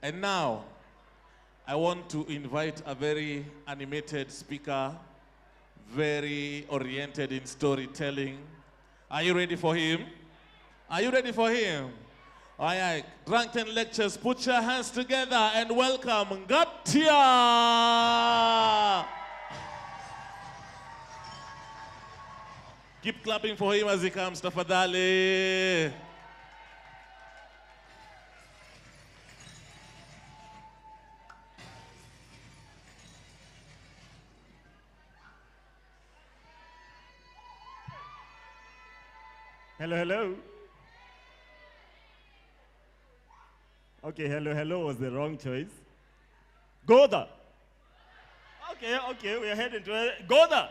And now, I want to invite a very animated speaker, very oriented in storytelling. Are you ready for him? Are you ready for him? All right, Drunken Lectures, put your hands together and welcome Ngartia. Keep clapping for him as he comes, tafadhali. Hello, hello. Okay, hello, hello was the wrong choice. Goda. Okay, we are heading to it. Goda.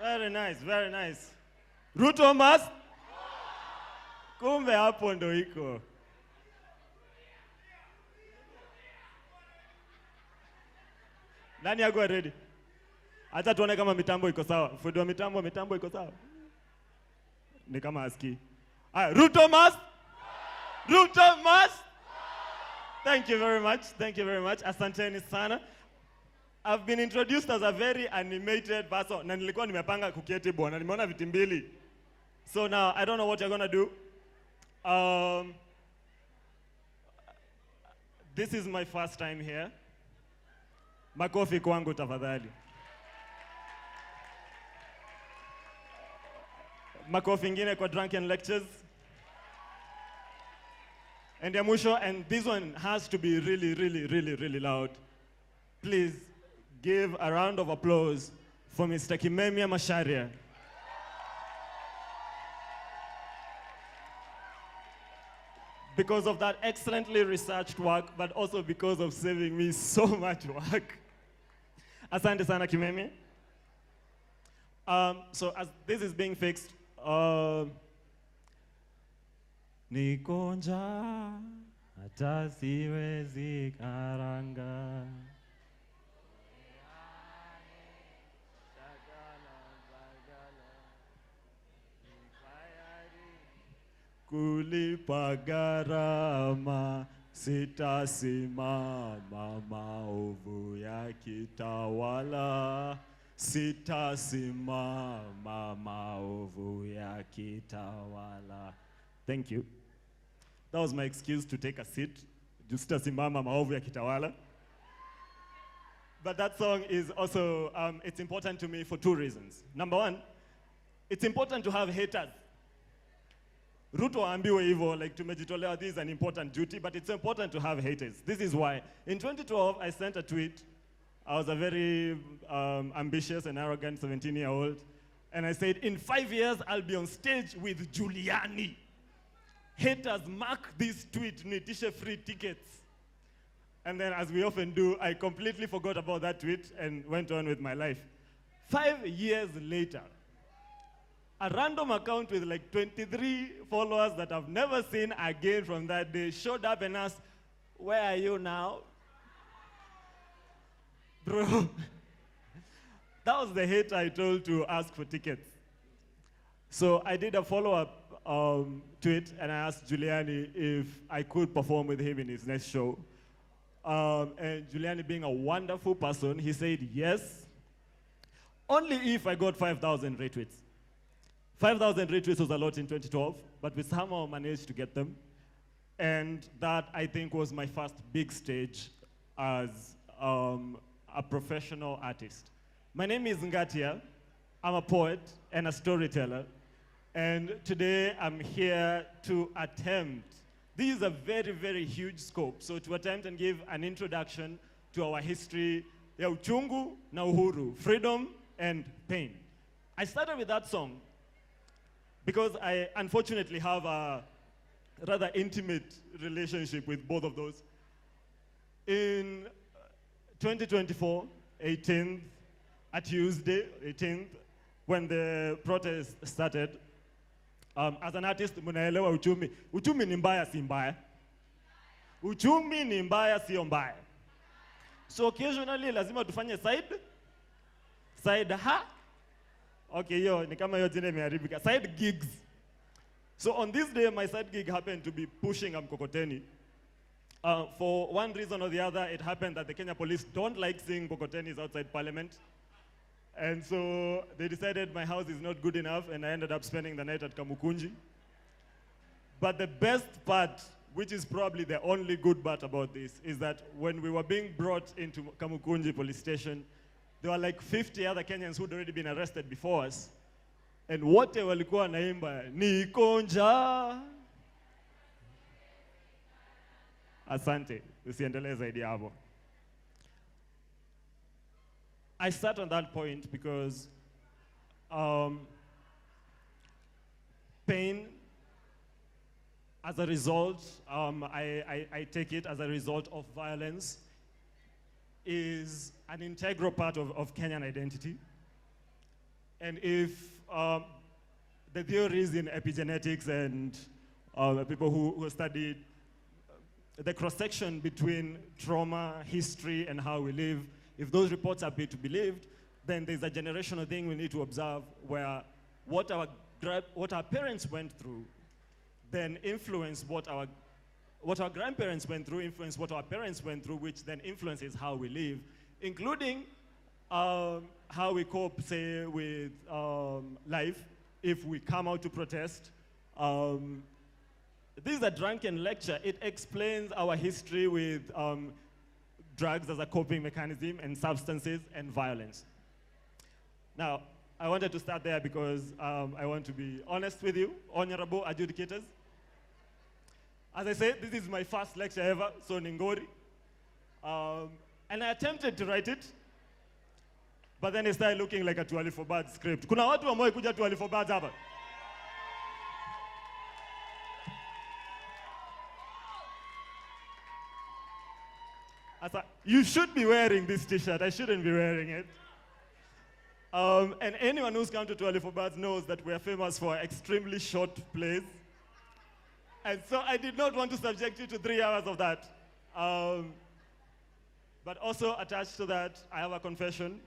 Very nice, very nice. Ruto must. Kumbe hapo ndo iko. Nani yako ready? Acha tuone kama mitambo iko sawa. Fundi wa mitambo iko sawa. Ni kama aski. Ruto must. Ruto must. Thank you very much. Thank you very much. Asanteni sana. I've been introduced as a very animated person. Na nilikuwa nimepanga kuketi bwana. Nimeona viti mbili. So now I don't know what you're going to do. This is my first time here. Makofi kwangu tafadhali. Makofi ingine kwa Drunken Lectures. And ya mwisho, and this one has to be really, really, really, really loud. Please give a round of applause for Mr. Kimemia Macharia. Because of that excellently researched work, but also because of saving me so much work. Asante sana Kimemia. So as this is being fixed, Nikonja hata siwezi karanga. Kulipa gharama sitasimama maovu yakitawala. Sitasimama maovu yakitawala. Thank you. That was my excuse to take a seat. Sitasimama maovu yakitawala. But that song is also, it's important to me for two reasons. Number one, it's important to have haters. Ruto ambiwe hivyo, like tumejitolea, this is an important duty, but it's important to have haters. This is why. In 2012, I sent a tweet. I was a very ambitious and arrogant 17-year-old. And I said, in 5 years, I'll be on stage with Giuliani. Haters, mark this tweet, nitishe free tickets. And then, as we often do, I completely forgot about that tweet and went on with my life. 5 years later, a random account with like 23 followers that I've never seen again from that day showed up and asked, where are you now? Bro, that was the hate I told to ask for tickets. So I did a follow-up tweet and I asked Giuliani if I could perform with him in his next show. And Giuliani, being a wonderful person, he said yes, only if I got 5,000 retweets. 5,000 retweets was a lot in 2012, but we somehow managed to get them. And that, I think, was my first big stage as a professional artist. My name is Ngartia. I'm a poet and a storyteller. And today I'm here to attempt, this is a very, very huge scope, so to attempt and give an introduction to our history, ya uchungu na uhuru, freedom and pain. I started with that song because I unfortunately have a rather intimate relationship with both of those. In 2024, 18th, a Tuesday, 18th, when the protest started, as an artist, munaelewa uchumi. Uchumi ni mbaya si mbaya. Uchumi ni mbaya sio mbaya. So occasionally lazima tufanye side Okay, yo, ni kama yo jina imeharibika. Side gigs. So on this day, my side gig happened to be pushing a mkokoteni. For one reason or the other, it happened that the Kenya police don't like seeing Bokotenis outside parliament. And so they decided my house is not good enough, and I ended up spending the night at Kamukunji. But the best part, which is probably the only good part about this, is that when we were being brought into Kamukunji police station, there were like 50 other Kenyans who'd already been arrested before us. And wote walikuwa naimba, Nikonja. Asante, usiendelee zaidi hapo. I sat on that point because pain, as a result, I take it as a result of violence, is an integral part of Kenyan identity. And if the theories in epigenetics and people who studied the cross-section between trauma, history, and how we live, if those reports are to be believed, then there's a generational thing we need to observe where what our parents went through then influence what our grandparents went through, influence what our parents went through, which then influences how we live, including how we cope, say, with life if we come out to protest. This is a drunken lecture. It explains our history with drugs as a coping mechanism and substances and violence. Now, I wanted to start there because I want to be honest with you, honorable adjudicators. As I said, this is my first lecture ever, so Ningori. And I attempted to write it, but then it started looking like a Tuali for Bad script. Kuna watu wamewahi kuja Tuali for Bad hapa? You should be wearing this t-shirt. I shouldn't be wearing it. And anyone who's come to Tuali for Bad knows that we are famous for extremely short plays. And so I did not want to subject you to 3 hours of that. But also attached to that, I have a confession.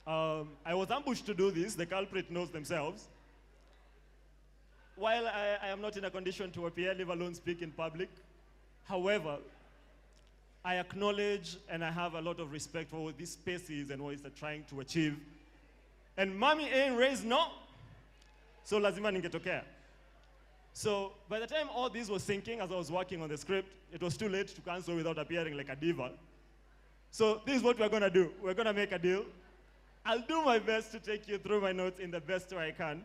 I was ambushed to do this. The culprit knows themselves. While I am not in a condition to appear, leave alone speak in public, however, I acknowledge and I have a lot of respect for what this space is and what it's trying to achieve. And mommy ain't raised no, so lazima ningetokea. So by the time all this was sinking, as I was working on the script, it was too late to cancel without appearing like a diva. So this is what we're gonna do. We're gonna make a deal. I'll do my best to take you through my notes in the best way I can.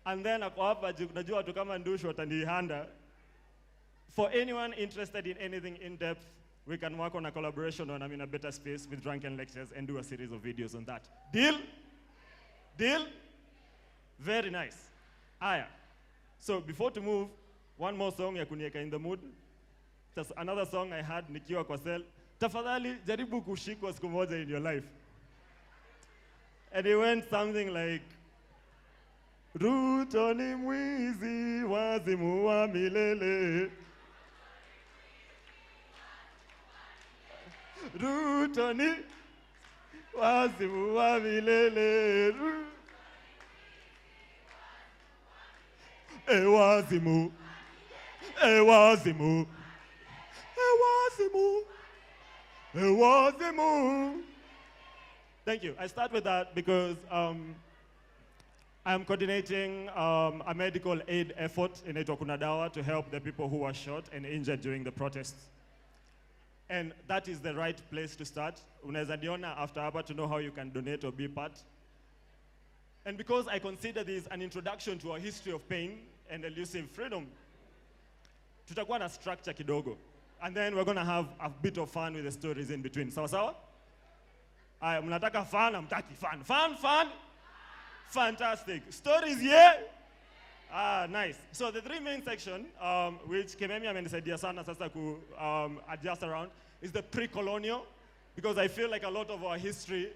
And then ako hapa najua watu kama Ndushu watanihanda. For anyone interested in anything in depth, we can work on a collaboration on I'm in a better space with Drunken Lectures and do a series of videos on that. Deal? Deal? Very nice. Aya. So before to move, one more song ya kunieka in the mood. Just another song I had nikiwa kwa cell. Tafadhali jaribu kushikwa siku moja in your life. And it went something like, Ruto ni mwizi wazimu wa milele. Ruto ni wazimu wa milele. Ewazimu, ewazimu, ewazimu, ewazimu. Thank you. I start with that because I'm coordinating a medical aid effort in Kunadawa to help the people who were shot and injured during the protests. And that is the right place to start. Unaweza niona after hapa to know how you can donate or be part. And because I consider this an introduction to a history of pain and elusive freedom, tutakuwa na structure kidogo. And then we're going to have a bit of fun with the stories in between. Sawa sawa? Aya, mnataka fun, amtaki fun. Fun, fun? Fantastic. Stories, yeah? Ah, nice. So the 3 main section, which Kememi amenisaidia sana sasa ku adjust around, is the pre-colonial, because I feel like a lot of our history,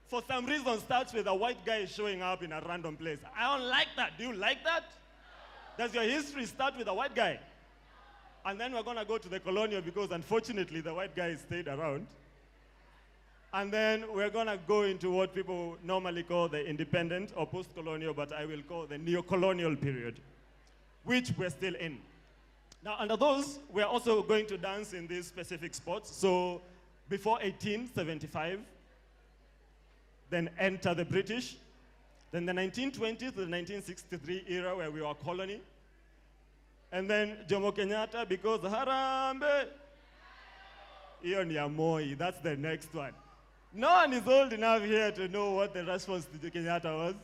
for some reason, starts with a white guy showing up in a random place. I don't like that. Do you like that? Does your history start with a white guy? And then we're going to go to the colonial because, unfortunately, the white guy stayed around. And then we're going to go into what people normally call the independent or post-colonial, but I will call the neo-colonial period, which we're still in. Now, under those, we're also going to dance in these specific spots. So, before 1875, then enter the British. Then the 1920s to the 1963 era where we were a colony. And then Jomo Kenyatta, because Harambe, Iyo ni ya Moi, that's the next one. No one is old enough here to know what the response to Kenyatta was.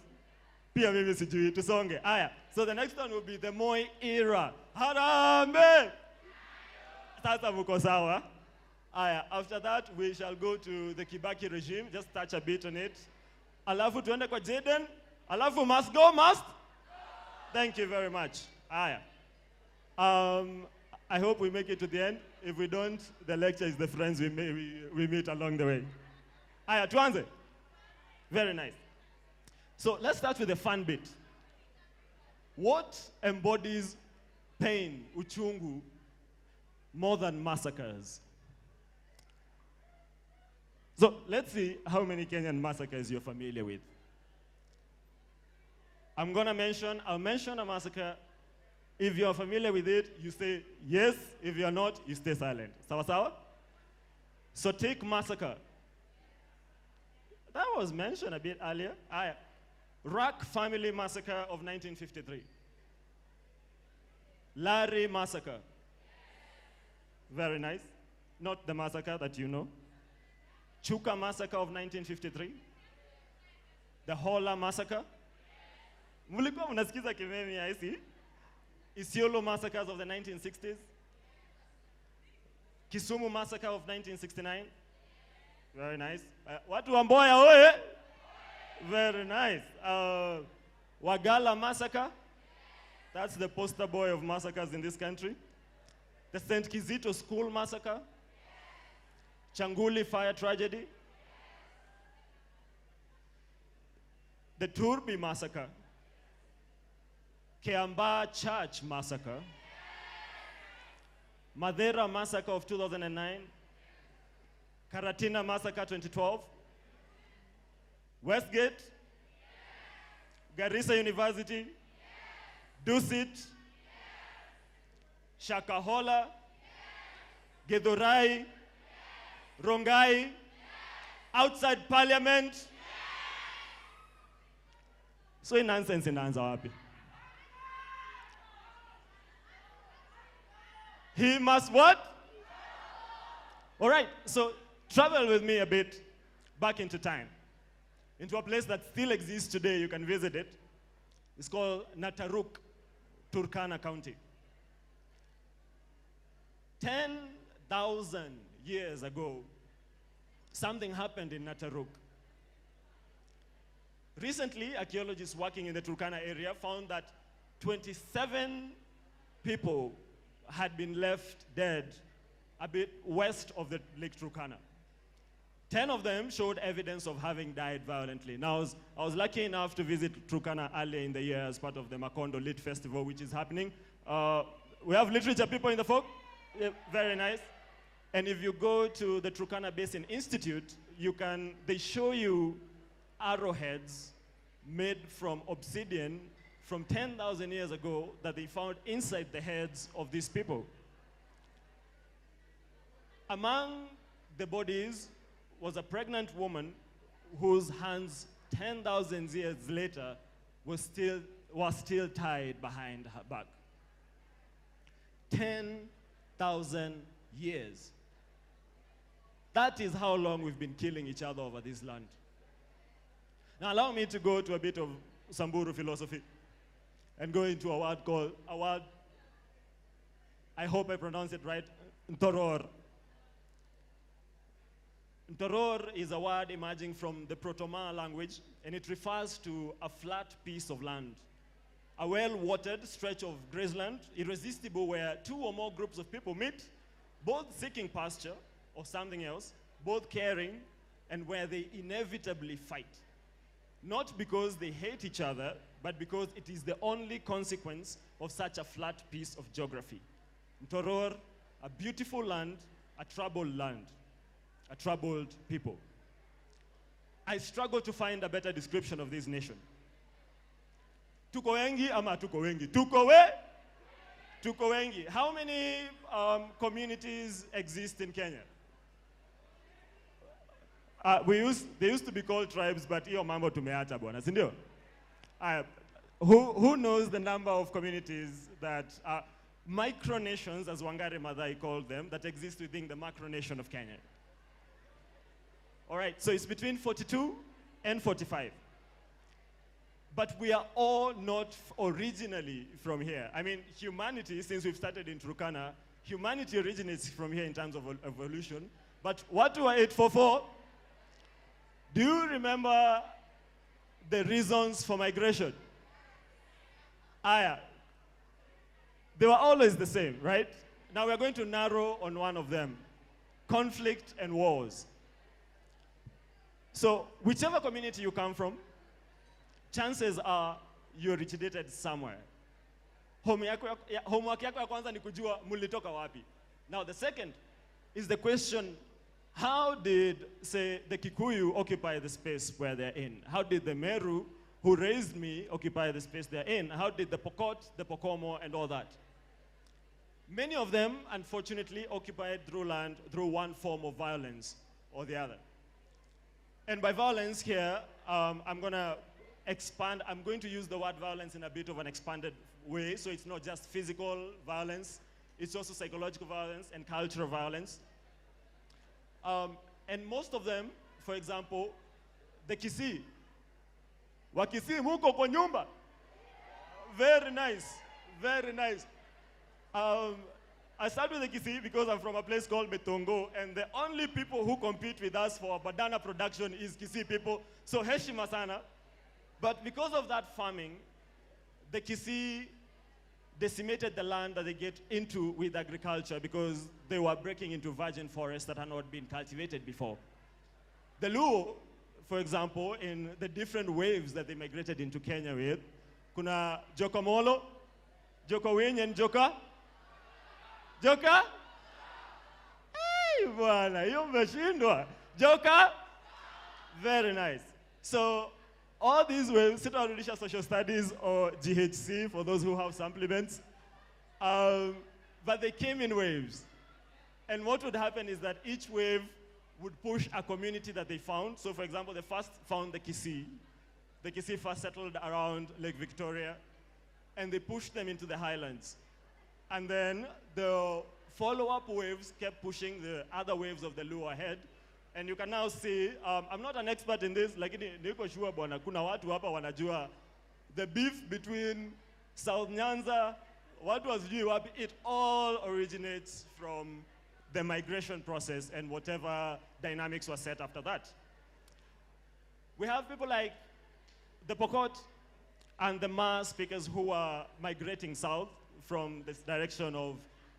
Pia mimi sijui, tusonge. Aya, so the next one will be the Moi era. Harambe! Sasa muko sawa. Aya, after that, we shall go to the Kibaki regime, just touch a bit on it. Alafu tuende kwa Jaden. Alafu must go, must? Thank you very much. Aya. I hope we make it to the end. If we don't, the lecture is the friends we meet along the way. Aya, tuanze. Very nice. So let's start with the fun bit. What embodies pain, uchungu, more than massacres? So let's see how many Kenyan massacres you're familiar with. I'll mention a massacre. If you're familiar with it, you say yes. If you're not, you stay silent. Sawa sawa? So take massacre. That was mentioned a bit earlier. Rak family massacre of 1953. Larry massacre. Very nice. Not the massacre that you know. Chuka massacre of 1953. The Hola massacre. Mulikuwa mnasikiza kimemi ya isi. Isiolo massacres of the 1960s. Kisumu massacre of 1969. Very nice. Watu wa Mboya oye. Very nice. Wagala massacre. That's the poster boy of massacres in this country. The St. Kizito school massacre. Changuli fire tragedy. The Turbi massacre. Kiambaa church massacre. Madeira massacre of 2009. Karatina massacre 2012. Westgate. Garissa University. Dusit. Shakahola. Githurai. Rongai. Outside Parliament. So in nonsense inaanza wapi? He must what? All right, so travel with me a bit back into time, into a place that still exists today. You can visit it. It's called Nataruk, Turkana County. 10,000 years ago, something happened in Nataruk. Recently, archaeologists working in the Turkana area found that 27 people had been left dead a bit west of the Lake Turkana. 10 of them showed evidence of having died violently. Now, I was lucky enough to visit Turkana earlier in the year as part of the Makondo Lit Festival, which is happening. We have literature people in the folk. Yeah, very nice. And if you go to the Turkana Basin Institute, they show you arrowheads made from obsidian from 10,000 years ago that they found inside the heads of these people. Among the bodies was a pregnant woman whose hands 10,000 years later were still tied behind her back. 10,000 years. That is how long we've been killing each other over this land. Now allow me to go to a bit of Samburu philosophy and go into a word, I hope I pronounce it right, Ntoror. Ntoror is a word emerging from the Proto-Ma language, and it refers to a flat piece of land, a well-watered stretch of grazeland, irresistible, where two or more groups of people meet, both seeking pasture or something else, both caring, and where they inevitably fight. Not because they hate each other, but because it is the only consequence of such a flat piece of geography. Ntoror, a beautiful land, a troubled people. I struggle to find a better description of this nation. Tuko wengi ama tuko wengi? Tuko we? Tuko wengi. How many communities exist in Kenya? They used to be called tribes, but hiyo mambo tumeacha bwana, si ndio? Who knows the number of communities that are micronations, as Wangari Maathai called them, that exist within the macronation of Kenya? All right, so it's between 42 and 45. But we are all not originally from here. I mean, humanity, since we've started in Turkana, humanity originates from here in terms of evolution. But what were 844? Do you remember the reasons for migration? They were always the same, right? Now we're going to narrow on one of them: conflict and wars. So whichever community you come from, chances are you originated somewhere. Homework yako ya kwanza ni kujua mulitoka wapi. Now the second is the question: how did, say, the Kikuyu occupy the space where they're in? How did the Meru, who raised me, occupy the space they're in? How did the Pokot, the Pokomo, and all that? Many of them, unfortunately, occupied through one form of violence or the other. And by violence here, I'm going to use the word violence in a bit of an expanded way, so it's not just physical violence, it's also psychological violence and cultural violence. And most of them, for example, the Kisii. Wakisii muko kwa nyumba. Very nice, very nice. I start with the Kisii because I'm from a place called Metongo, and the only people who compete with us for banana production is Kisii people, so heshima sana. But because of that farming, the Kisii decimated the land that they get into with agriculture because they were breaking into virgin forests that had not been cultivated before. The Luo, for example, in the different waves that they migrated into Kenya with, kuna Joka Molo, Joka Winy, and Joka? Joka? Hey, bwana, hiyo umeshindwa. Joka? Very nice. So, all these waves, Center of Social Studies, or GHC, for those who have supplements, but they came in waves. And what would happen is that each wave would push a community that they found. So for example, they first found the Kisii. The Kisii first settled around Lake Victoria, and they pushed them into the highlands. And then the follow-up waves kept pushing the other waves of the Luo ahead. And you can now see, I'm not an expert in this, lakini niko sure bwana, kuna watu hapa wanajua the beef between South Nyanza, watu wasijui wapi, it all originates from the migration process and whatever dynamics were set after that. We have people like the Pokot and the Ma speakers who are migrating south from this direction of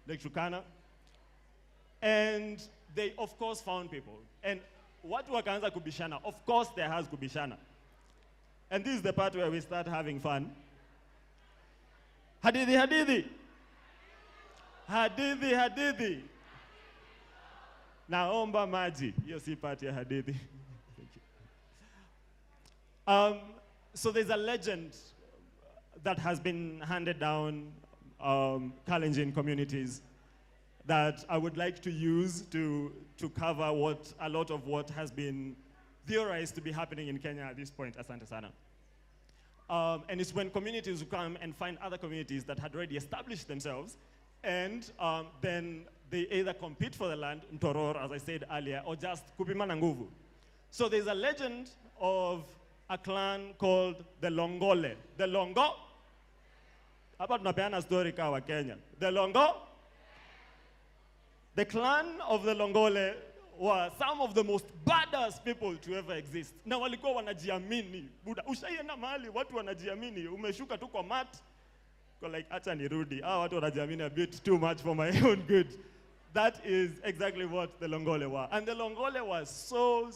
Lake Turkana. And they, of course, found people. And what wakaanza kubishana? Of course, there has kubishana. And this is the part where we start having fun. Hadithi, hadithi. Hadithi, hadithi. Naomba maji. Hiyo si part ya hadithi. So there's a legend that has been handed down Kalenjin communities that I would like to use to cover a lot of what has been theorized to be happening in Kenya at this point, asante sana. And it's when communities come and find other communities that had already established themselves, and then they either compete for the land, Ntoror, as I said earlier, or just kupimana nguvu. So there's a legend of a clan called the Longole. The Longo? Hapa tunapeana story kawa Kenya. The Longo? The clan of the Longole were some of the most badass people to ever exist. Na walikuwa wanajiamini. Buda, ushaienda mahali watu wanajiamini. Umeshuka tu kwa mat. Kwa like, acha nirudi. Watu wanajiamini a bit too much for my own good. That is exactly what the Longole were. And the Longole was so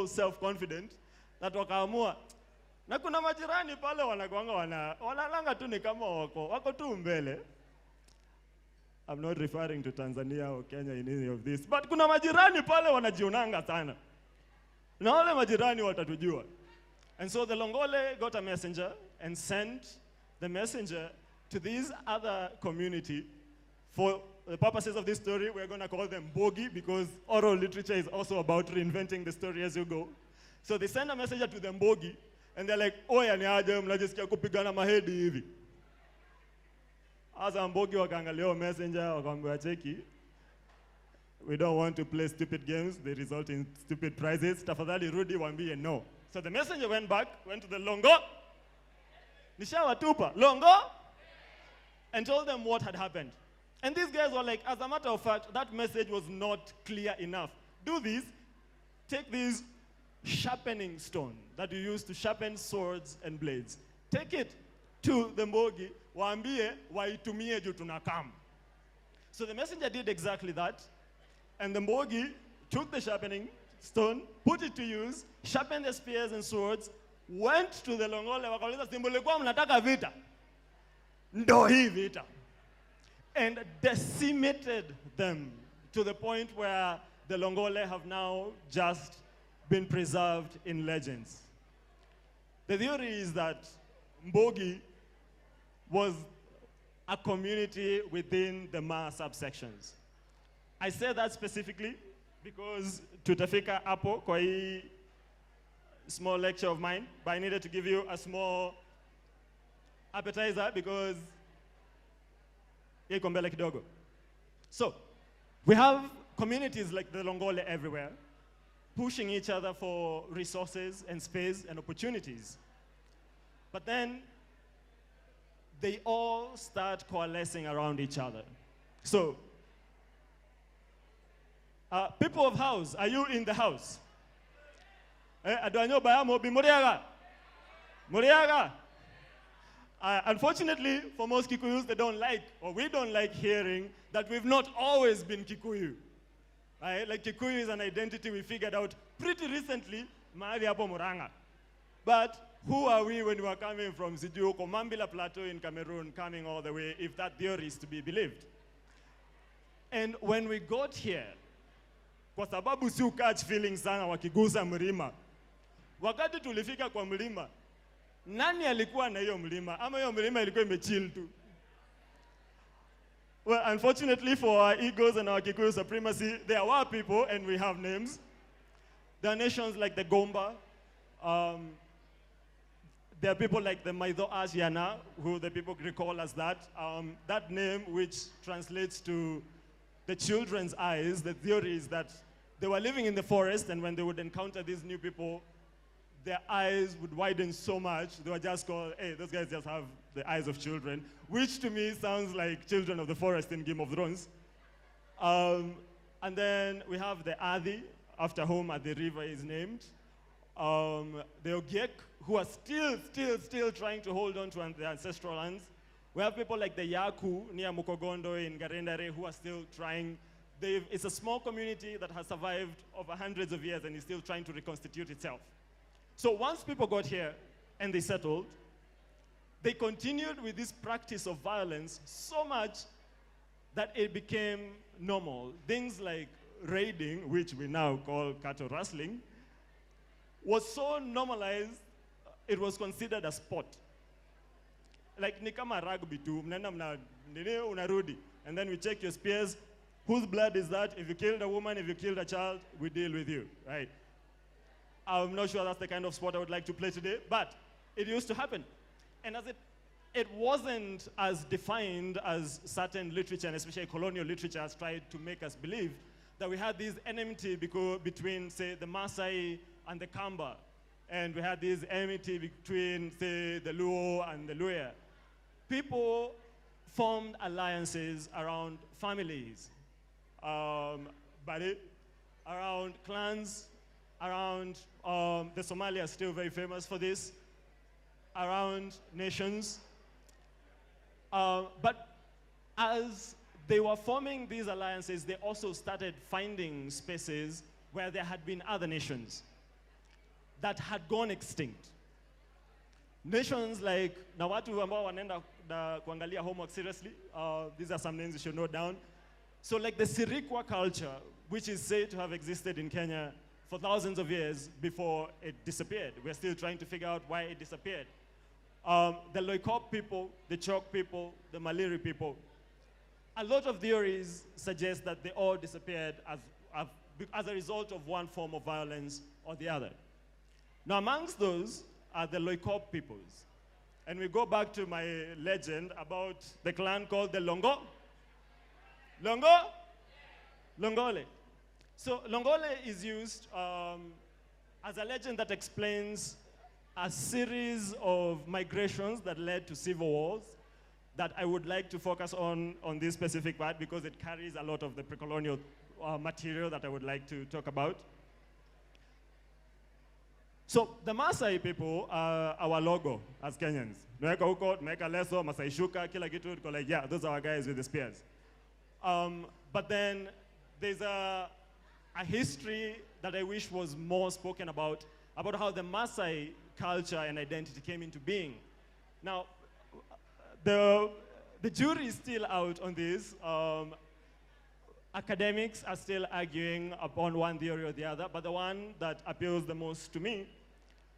self-confident that wakaamua. Na kuna majirani pale wanakuanga wanalanga tu ni kama wako tu mbele. I'm not referring to Tanzania or Kenya in any of this. But kuna majirani pale wanajionanga sana. Na wale majirani watatujua. And so the Longole got a messenger and sent the messenger to this other community. For the purposes of this story, we're going to call them Bogi, because oral literature is also about reinventing the story as you go. So they send a message to the Bogi, and they're like, oya ni aje mnajisikia kupigana mahedi hivi. Asa Mbogi wakaangalia messenger, wakamwambia cheki, we don't want to play stupid games, they result in stupid prizes. Tafadhali rudi waambie no. So the messenger went back, went to the Longo, Nishawatupa, Longo, and told them what had happened. And these guys were like, as a matter of fact, that message was not clear enough. Do this, take this sharpening stone that you use to sharpen swords and blades. Take it to the Mbogi, waambie waitumie juu tunakam. So the messenger did exactly that, and the Mbogi took the sharpening stone, put it to use, sharpened the spears and swords, went to the Longole, wakauliza simulikuwa mnataka vita. Ndo hii vita. And decimated them to the point where the Longole have now just been preserved in legends. The theory is that Mbogi was a community within the Ma subsections. I say that specifically because tutafika hapo kwa hii small lecture of mine, but I needed to give you a small appetizer because iko mbele kidogo. So, we have communities like the Longole everywhere, pushing each other for resources and space and opportunities. But then, they all start coalescing around each other. So, people of house, are you in the house? Aduanyo bayamo bi Muriaga. Muriaga. Unfortunately, for most Kikuyus, they don't like, or we don't like hearing that we've not always been Kikuyu. Right? Like Kikuyu is an identity we figured out pretty recently, mahali hapo Muranga. But who are we when we are coming from Sijuko, Mambila Plateau in Cameroon, coming all the way, if that theory is to be believed? And when we got here, kwa sababu si catch feelings sana wakigusa mlima. Wakati tulifika kwa mlima, nani alikuwa na hiyo mlima? Ama hiyo mlima ilikuwa imechill tu? Well, unfortunately for our egos and our Kikuyu supremacy, there were people, and we have names. There are nations like the Gomba. There are people like the Maido Asiana, who the people recall as that. That name, which translates to the children's eyes, the theory is that they were living in the forest, and when they would encounter these new people, their eyes would widen so much, they were just called, hey, those guys just have the eyes of children, which to me sounds like Children of the Forest in Game of Thrones. And then we have the Adi, after whom the river is named. The Ogiek, who are still trying to hold on to their ancestral lands. We have people like the Yaku near Mukogondo in Garendare who are still trying. It's a small community that has survived over hundreds of years and is still trying to reconstitute itself. So once people got here and they settled, they continued with this practice of violence so much that it became normal. Things like raiding, which we now call cattle rustling, was so normalized, it was considered a sport. Like ni kama rugby tu, mnaenda unarudi, and then we check your spears. Whose blood is that? If you killed a woman, if you killed a child, we deal with you, right? I'm not sure that's the kind of sport I would like to play today, but it used to happen. And as it wasn't as defined as certain literature, and especially colonial literature, has tried to make us believe that we had this enmity between, say, the Maasai and the Kamba, and we had this enmity between, say, the Luo and the Luya. People formed alliances around families, around clans, around, the Somalia is still very famous for this, around nations. But as they were forming these alliances, they also started finding spaces where there had been other nations that had gone extinct. Nations like, na watu ambao wanaenda kuangalia homework seriously, these are some names you should note down. So like the Sirikwa culture, which is said to have existed in Kenya for thousands of years before it disappeared. We're still trying to figure out why it disappeared. the Loikop people, the Chok people, the Maliri people. A lot of theories suggest that they all disappeared as a result of one form of violence or the other. Now, amongst those are the Loikop peoples. And we go back to my legend about the clan called the Longo. Longo? Longole. So Longole is used as a legend that explains a series of migrations that led to civil wars that I would like to focus on this specific part because it carries a lot of the pre-colonial material that I would like to talk about. So the Maasai people are our logo as Kenyans. Tumeweka huko, tumeweka leso, Masai shuka, kila kitu, tuko like, yeah, those are our guys with the spears. But then there's a history that I wish was more spoken about how the Maasai culture and identity came into being. Now, the jury is still out on this. Academics are still arguing upon one theory or the other, but the one that appeals the most to me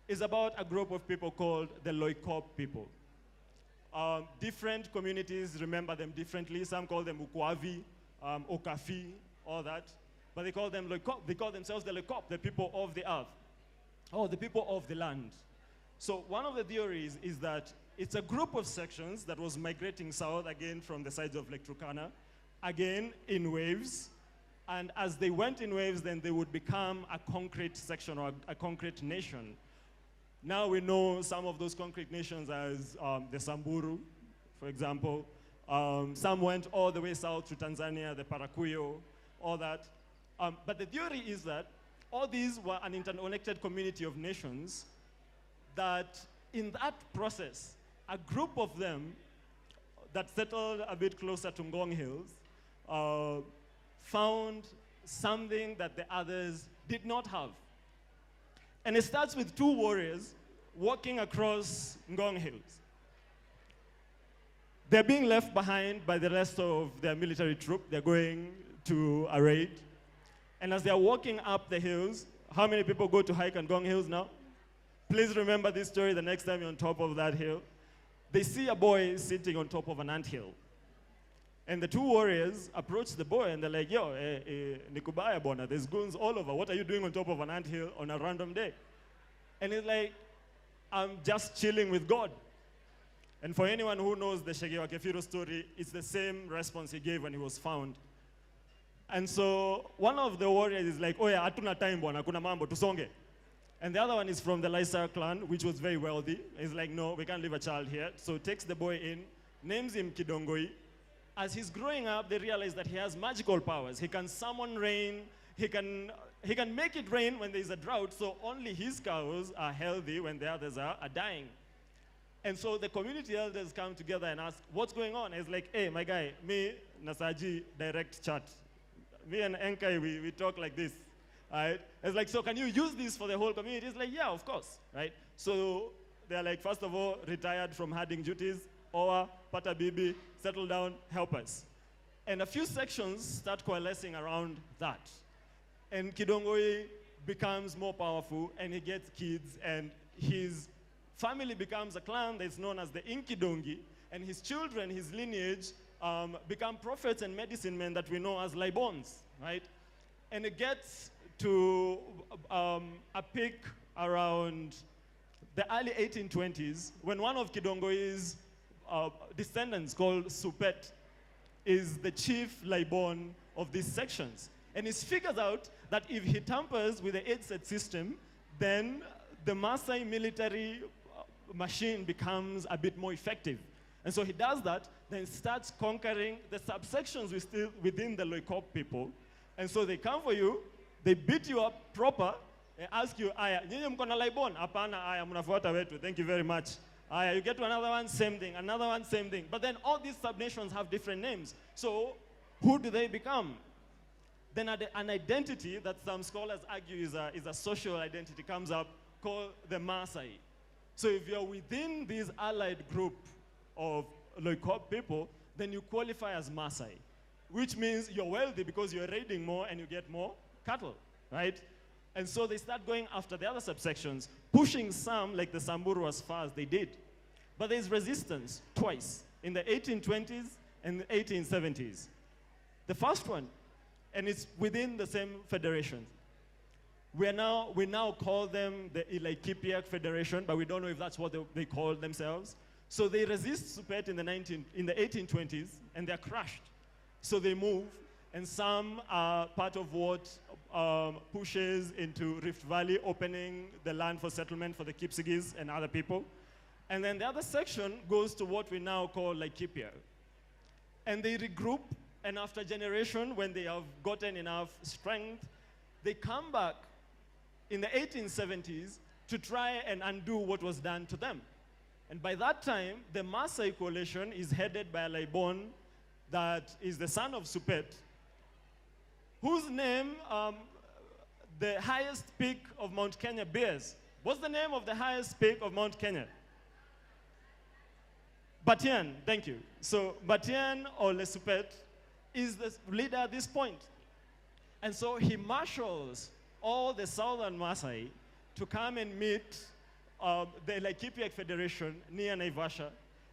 is about a group of people called the Loikop people. Different communities remember them differently. Some call them Ukwavi, Okafi, all that. But they call them Loikop. They call themselves the Loikop, the people of the earth, or the people of the land. So one of the theories is that it's a group of sections that was migrating south, again from the sides of Lake Turkana, again in waves. And as they went in waves, then they would become a concrete section or a concrete nation. Now we know some of those concrete nations as the Samburu, for example. Some went all the way south to Tanzania, the Parakuyo, all that. But the theory is that all these were an interconnected community of nations that in that process, a group of them that settled a bit closer to Ngong Hills found something that the others did not have. And it starts with two warriors walking across Ngong Hills. They're being left behind by the rest of their military troop. They're going to a raid. And as they're walking up the hills, how many people go to hike on Ngong Hills now? Please remember this story the next time you're on top of that hill. They see a boy sitting on top of an anthill. And the two warriors approach the boy and they're like, yo, nikubaya bona, there's goons all over. What are you doing on top of an anthill on a random day? And he's like, I'm just chilling with God. And for anyone who knows the Shege wa Kefiro story, it's the same response he gave when he was found. And so one of the warriors is like, oh yeah, hatuna time bona, kuna mambo, tusonge. And the other one is from the Lysar clan, which was very wealthy. He's like, no, we can't leave a child here. So takes the boy in, names him Kidongoi. As he's growing up, they realize that he has magical powers. He can summon rain. He can make it rain when there's a drought, so only his cows are healthy when the others are dying. And so the community elders come together and ask, what's going on? He's like, hey, my guy, me, Nasaji, direct chat. Me and Enkai, we talk like this. Right? It's like, so can you use this for the whole community? It's like, yeah, of course, right? So they're like, first of all, retired from herding duties, or Pata Bibi, settle down, help us. And a few sections start coalescing around that. And Kidongoi becomes more powerful, and he gets kids, and his family becomes a clan that's known as the Inkidongi, and his children, his lineage, become prophets and medicine men that we know as Libons, right? And it gets to a peak around the early 1820s when one of Kidongoi's descendants called Supet is the chief Libon of these sections. And he figures out that if he tampers with the aid-set system, then the Maasai military machine becomes a bit more effective. And so he does that, then starts conquering the subsections within the Loikop people. And so they come for you, they beat you up proper, and ask you, aya, nyinyi mko na Libon? Hapana, aya, mnafuata wetu, thank you very much. Aya, you get to another one, same thing, another one, same thing. But then all these subnations have different names. So who do they become? Then an identity that some scholars argue is a social identity comes up called the Maasai. So if you're within this allied group of Loikop people, then you qualify as Maasai, which means you're wealthy because you're raiding more and you get more cattle, right? And so they start going after the other subsections, pushing some, like the Samburu, as far as they did. But there's resistance twice, in the 1820s and the 1870s. The first one, and it's within the same federation. We now call them the Laikipia Federation, but we don't know if that's what they call themselves. So they resist Supet in the 1820s, and they're crushed. So they move, and some are part of what pushes into Rift Valley, opening the land for settlement for the Kipsigis and other people. And then the other section goes to what we now call Laikipia. And they regroup, and after a generation, when they have gotten enough strength, they come back in the 1870s to try and undo what was done to them. And by that time, the Maasai coalition is headed by a Laibon that is the son of Supet, whose name the highest peak of Mount Kenya bears. What's the name of the highest peak of Mount Kenya? Batian, thank you. So Batian or Le Supet is the leader at this point. And so he marshals all the southern Maasai to come and meet the Laikipia Federation near Naivasha.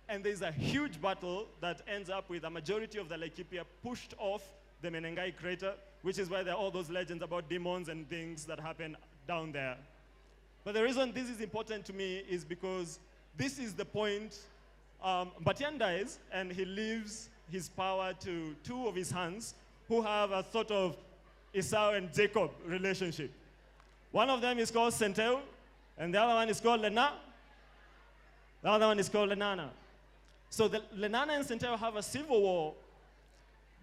And there's a huge battle that ends up with a majority of the Laikipia pushed off the Menengai crater, which is why there are all those legends about demons and things that happen down there. But the reason this is important to me is because this is the point. Batian dies, and he leaves his power to two of his sons, who have a sort of Esau and Jacob relationship. One of them is called Senteu, and the other one is called Lena. The other one is called Lenana. So the Lenana and Senteu have a civil war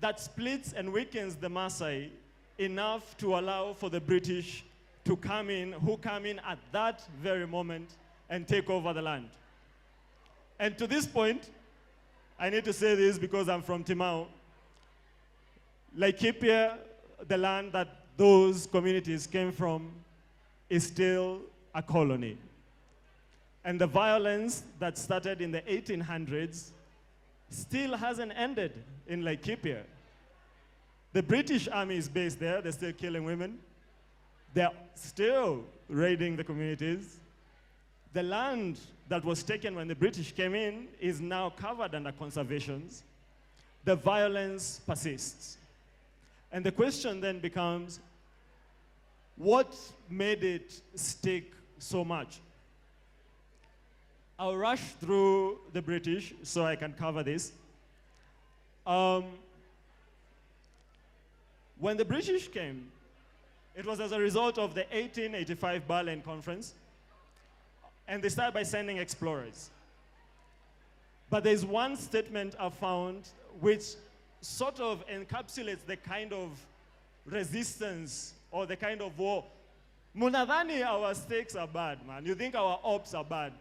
that splits and weakens the Maasai enough to allow for the British to come in, who come in at that very moment and take over the land. And to this point, I need to say this because I'm from Timau. Laikipia, the land that those communities came from, is still a colony. And the violence that started in the 1800s still hasn't ended in Laikipia. The British army is based there. They're still killing women. They're still raiding the communities. The land that was taken when the British came in is now covered under conservations. The violence persists. And the question then becomes, what made it stick so much? I'll rush through the British so I can cover this. When the British came, it was as a result of the 1885 Berlin Conference, and they started by sending explorers. But there's one statement I found which sort of encapsulates the kind of resistance or the kind of war. Munadhani, our stakes are bad, man. You think our ops are bad.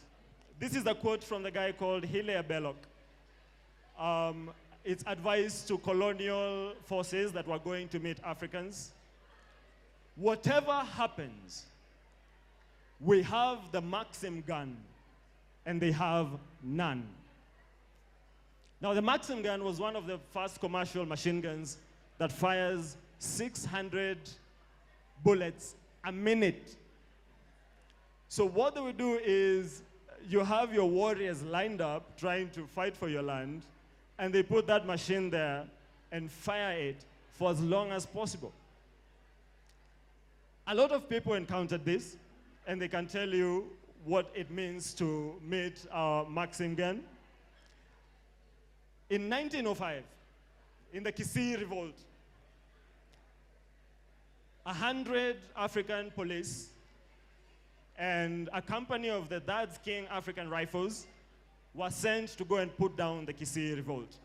This is a quote from the guy called Hilaire Belloc. It's advice to colonial forces that were going to meet Africans. Whatever happens, we have the Maxim gun, and they have none. Now, the Maxim gun was one of the first commercial machine guns that fires 600 bullets a minute. So what they would do is you have your warriors lined up trying to fight for your land, and they put that machine there and fire it for as long as possible. A lot of people encountered this, and they can tell you what it means to meet our Maxim gun. In 1905, in the Kisii Revolt, 100 African police and a company of the Dad's King African Rifles were sent to go and put down the Kisii Revolt.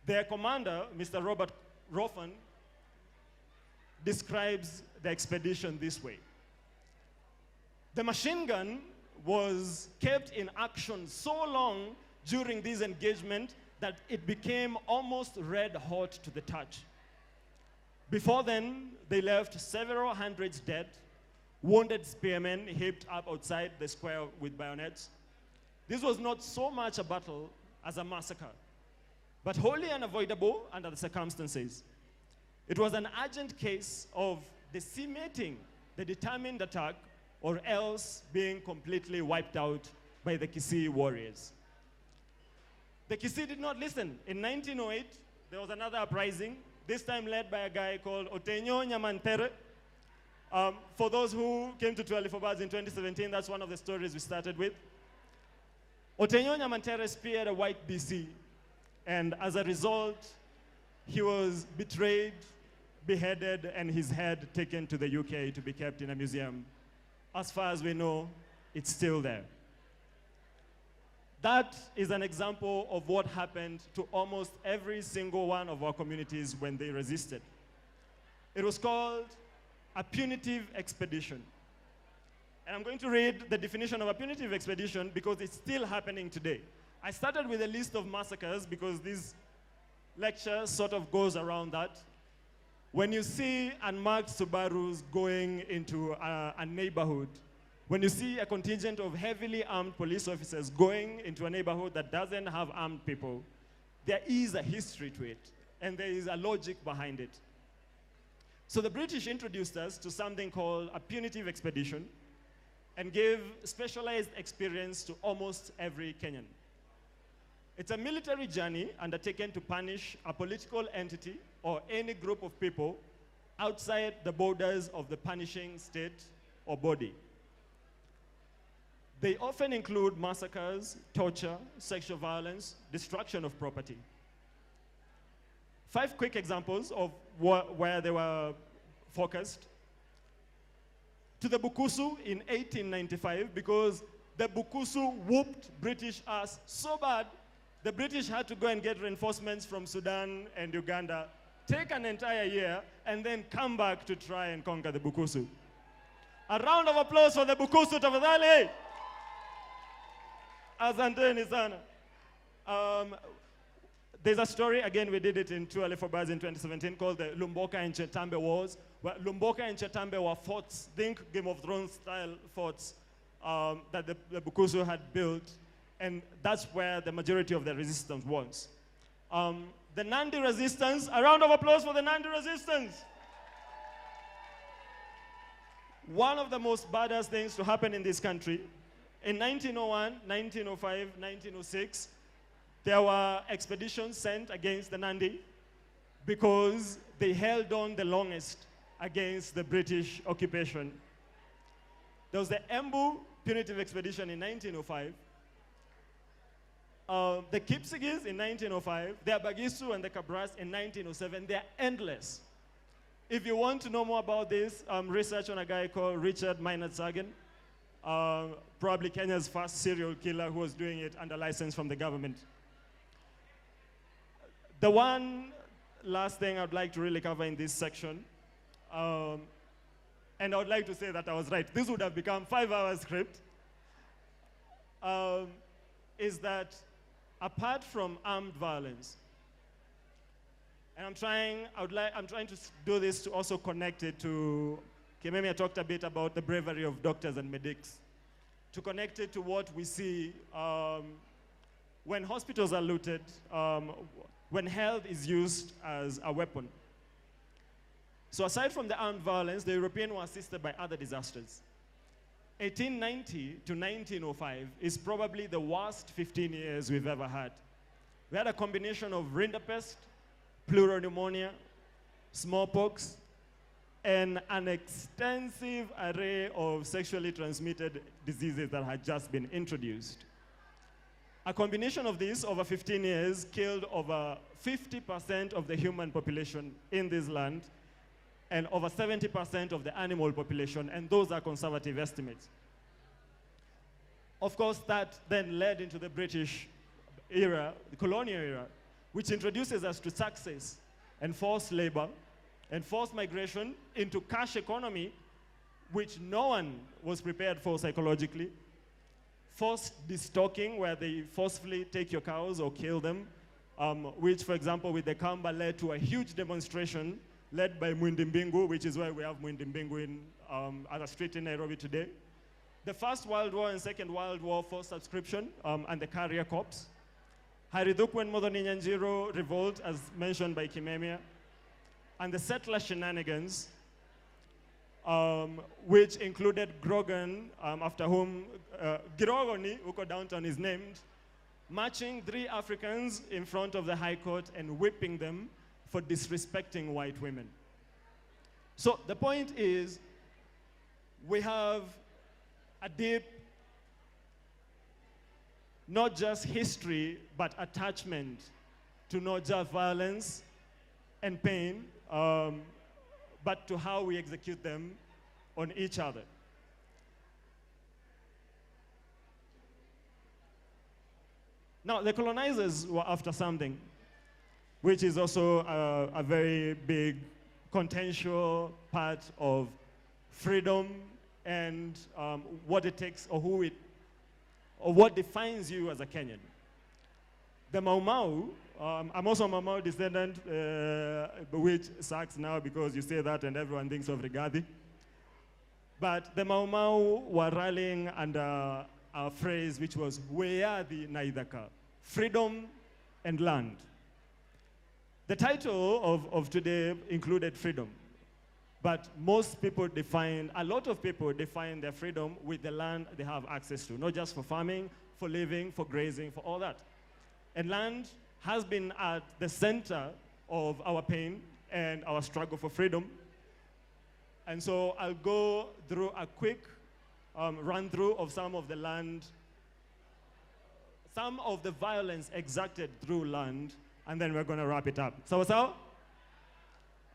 Their commander, Mr. Robert Roffan, describes the expedition this way. The machine gun was kept in action so long during this engagement that it became almost red hot to the touch. Before then, they left several hundreds dead, wounded spearmen heaped up outside the square with bayonets. This was not so much a battle as a massacre, but wholly unavoidable under the circumstances. It was an urgent case of decimating the determined attack or else being completely wiped out by the Kisii warriors. The Kisii did not listen. In 1908, there was another uprising, this time led by a guy called Otenyo Nyamantere. For those who came to 12 Birds in 2017, that's one of the stories we started with. Otenyo Nyamantere speared a white BC, and as a result, he was betrayed, beheaded, and his head taken to the UK to be kept in a museum. As far as we know, it's still there. That is an example of what happened to almost every single one of our communities when they resisted. It was called a punitive expedition. And I'm going to read the definition of a punitive expedition because it's still happening today. I started with a list of massacres because this lecture sort of goes around that. When you see unmarked Subarus going into a neighborhood, when you see a contingent of heavily armed police officers going into a neighborhood that doesn't have armed people, there is a history to it, and there is a logic behind it. So the British introduced us to something called a punitive expedition and gave specialized experience to almost every Kenyan. It's a military journey undertaken to punish a political entity or any group of people outside the borders of the punishing state or body. They often include massacres, torture, sexual violence, destruction of property. 5 quick examples of where they were focused. To the Bukusu in 1895, because the Bukusu whooped British ass so bad, the British had to go and get reinforcements from Sudan and Uganda, take an entire year, and then come back to try and conquer the Bukusu. A round of applause for the Bukusu, tafadhali. Asanteni sana. There's a story, again, we did it in 2 Birds in 2017, called the Lumboka and Chetambe Wars, where Lumboka and Chetambe were forts, think Game of Thrones style forts that the Bukusu had built, and that's where the majority of the resistance was. The Nandi resistance, a round of applause for the Nandi resistance. One of the most badass things to happen in this country, in 1901, 1905, 1906, there were expeditions sent against the Nandi because they held on the longest against the British occupation. There was the Embu punitive expedition in 1905, the Kipsigis in 1905, the Abagisu and the Kabras in 1907. They're endless. If you want to know more about this, research on a guy called Richard Maynard Sagan, probably Kenya's first serial killer who was doing it under license from the government. The one last thing I'd like to really cover in this section, and I would like to say that I was right. This would have become 5-hour script, is that apart from armed violence, and I'm trying to do this to also connect it to, Kimemia talked a bit about the bravery of doctors and medics, to connect it to what we see when hospitals are looted, when health is used as a weapon. So aside from the armed violence, the Europeans were assisted by other disasters. 1890 to 1905 is probably the worst 15 years we've ever had. We had a combination of rinderpest, pleural pneumonia, smallpox, and an extensive array of sexually transmitted diseases that had just been introduced. A combination of this over 15 years killed over 50% of the human population in this land and over 70% of the animal population, and those are conservative estimates. Of course, that then led into the British era, the colonial era, which introduces us to success and forced labor and forced migration into cash economy, which no one was prepared for psychologically. Forced destocking, where they forcefully take your cows or kill them, which, for example, with the Kamba led to a huge demonstration led by Mwindimbingu, which is why we have Mwindimbingu in, as a street in Nairobi today. The First World War and Second World War forced subscription and the Carrier Corps. Haridhukwen Modoni Nyanjiro revolt, as mentioned by Kimemia, and the settler shenanigans which included Grogan, after whom Girogoni, Uko downtown, is named, marching 3 Africans in front of the High Court and whipping them for disrespecting white women. So the point is, we have a deep, not just history, but attachment to not just violence and pain, but to how we execute them on each other. Now, the colonizers were after something, which is also a very big contentious part of freedom and what it takes, or what defines you as a Kenyan. The Mau Mau, I'm also a Mau Mau descendant, which sucks now because you say that and everyone thinks of Rigathi. But the Mau Mau were rallying under a phrase which was Weadi Naidaka, freedom and land. The title of today included freedom, but most people a lot of people define their freedom with the land they have access to, not just for farming, for living, for grazing, for all that. And land has been at the center of our pain and our struggle for freedom. And so I'll go through a quick run through of some of the violence exacted through land, and then we're going to wrap it up. So?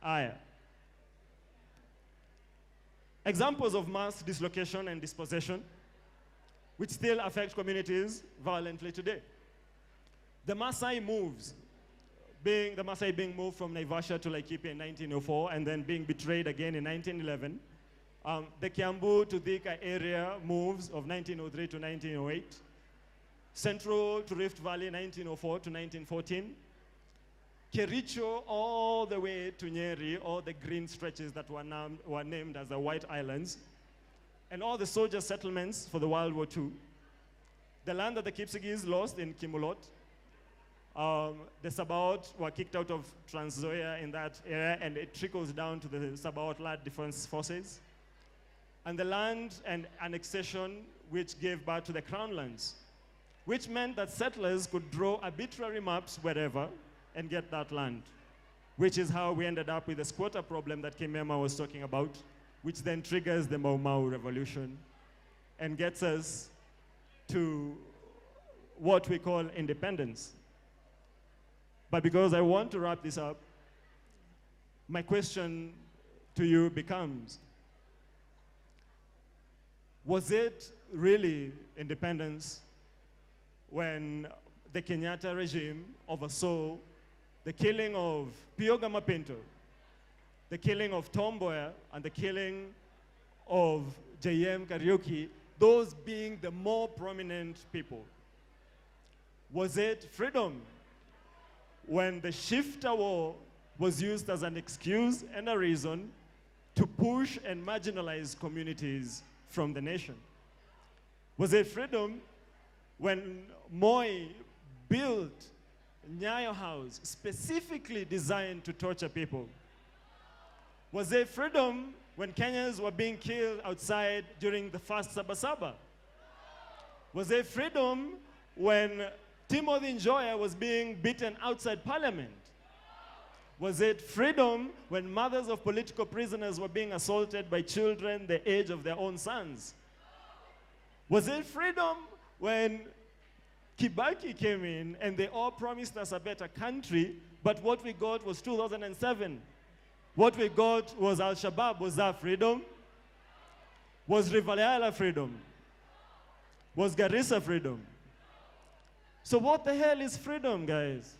Aya. Examples of mass dislocation and dispossession, which still affect communities violently today. The Maasai moves, the Maasai being moved from Naivasha to Laikipia in 1904, and then being betrayed again in 1911. The Kiambu to Thika area moves of 1903 to 1908. Central to Rift Valley, 1904 to 1914. Kericho all the way to Nyeri, all the green stretches that were named as the White Islands, and all the soldier settlements for the World War II. The land that the Kipsigis lost in Kimulot. The Sabaot were kicked out of Trans Nzoia in that area, and it trickles down to the Sabaot Land Defense Forces. And the land and annexation which gave birth to the Crown Lands, which meant that settlers could draw arbitrary maps wherever and get that land, which is how we ended up with the squatter problem that Kimema was talking about, which then triggers the Mau Mau revolution and gets us to what we call independence. But because I want to wrap this up, my question to you becomes, was it really independence when the Kenyatta regime oversaw the killing of Pioga Mapinto, the killing of Tom Mboya, and the killing of J.M. Kariuki, those being the more prominent people? Was it freedom when the shifter war was used as an excuse and a reason to push and marginalize communities from the nation? Was it freedom when Moi built Nyayo House specifically designed to torture people? Was there freedom when Kenyans were being killed outside during the first Sabasaba? Was there freedom when Timothy Njoya was being beaten outside Parliament? Was it freedom when mothers of political prisoners were being assaulted by children the age of their own sons? Was it freedom when Kibaki came in and they all promised us a better country, but what we got was 2007? What we got was Al-Shabaab. Was that freedom? Was Rivaliala freedom? Was Garissa freedom? So what the hell is freedom, guys?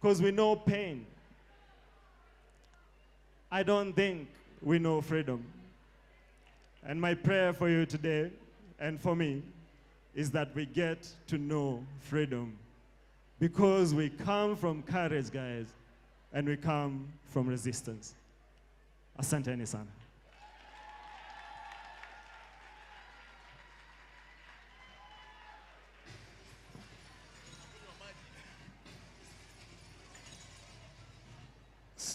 Because we know pain. I don't think we know freedom. And my prayer for you today, and for me, is that we get to know freedom. Because we come from courage, guys, and we come from resistance. Asanteni sana.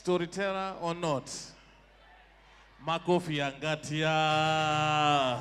storyteller or not? Makofi ya Ngartia.